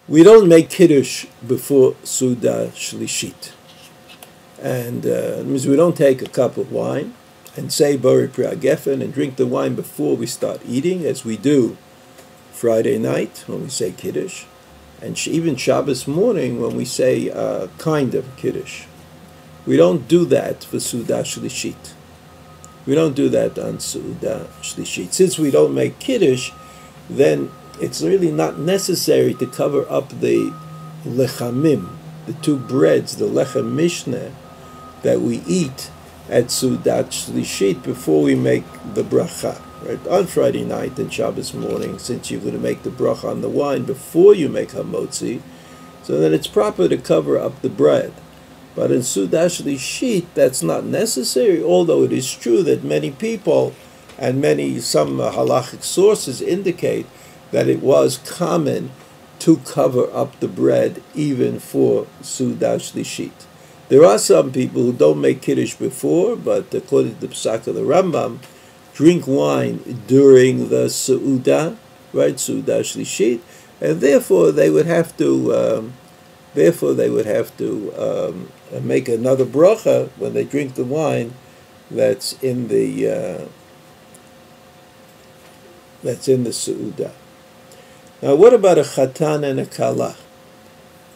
We don't make Kiddush before Suda Shlishit. And it means we don't take a cup of wine and say Bori Priya Geffen and drink the wine before we start eating, as we do Friday night when we say Kiddush, and even Shabbos morning when we say kind of Kiddush. We don't do that for Suda Shlishit. We don't do that on Suda Shlishit. Since we don't make Kiddush, then it's really not necessary to cover up the lechamim, the two breads, the lechem mishneh, that we eat at Sudat Shlishit before we make the bracha. Right? On Friday night and Shabbos morning, since you're going to make the bracha on the wine before you make hamotzi, so then it's proper to cover up the bread. But in Sudat Shlishit, that's not necessary, although it is true that many people and some halachic sources indicate that it was common to cover up the bread even for Sudat Shlishit. There are some people who don't make Kiddush before, but according to the Psak of the Rambam, drink wine during the Su'udah, right, Sudat Shlishit, and therefore they would have to make another bracha when they drink the wine that's in the Su'udah. Now, what about a Chatan and a Kala?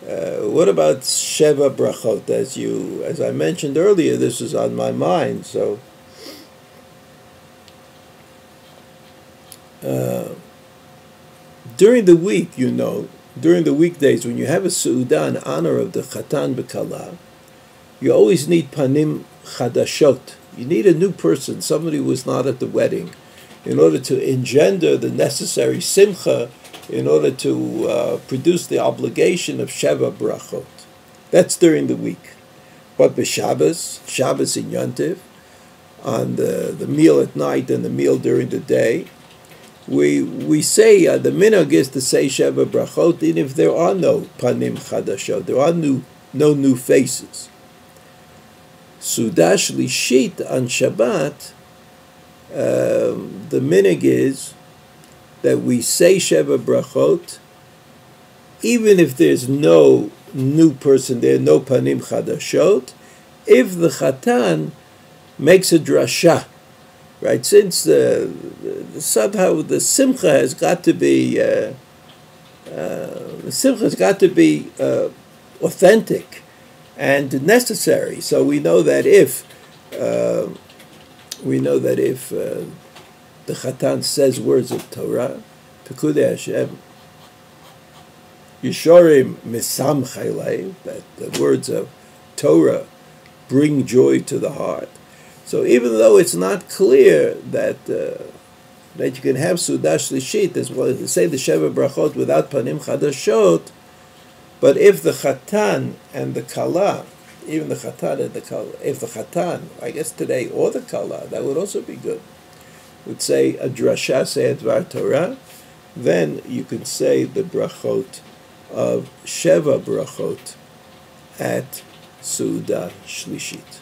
What about Sheva Brachot? As I mentioned earlier, this is on my mind. So, during the week, during the weekdays, when you have a Su'udah in honor of the Chatan B'Kala, you always need Panim Chadashot. You need a new person, somebody who was not at the wedding, in order to engender the necessary simcha, in order to produce the obligation of Sheva Brachot. That's during the week. But Shabbos in Yontiv, on the meal at night and the meal during the day, we say, the minhag is to say Sheva Brachot, even if there are no Panim Chadashot, there are no new faces. Suda Shlishit on Shabbat, the minhag is that we say Sheva Brachot, even if there's no new person there, no Panim Chadashot, if the Chatan makes a drasha, right? Since somehow the simcha has got to be authentic and necessary. So we know that if the Chatan says words of Torah, Pekudei Hashem, Yishorim Misam Chaylei, that the words of Torah bring joy to the heart. So even though it's not clear that you can have Suda Shlishit, as well as to say the Sheva Brachot without Panim Chadashot, but if the Chatan and the Kala, even the Chatan and the Kala, if the Chatan, I guess today, or the Kala, that would also be good, would say a drasha, say a dvar Torah, then you can say the brachot of Sheva Brachot at Suda Shlishit.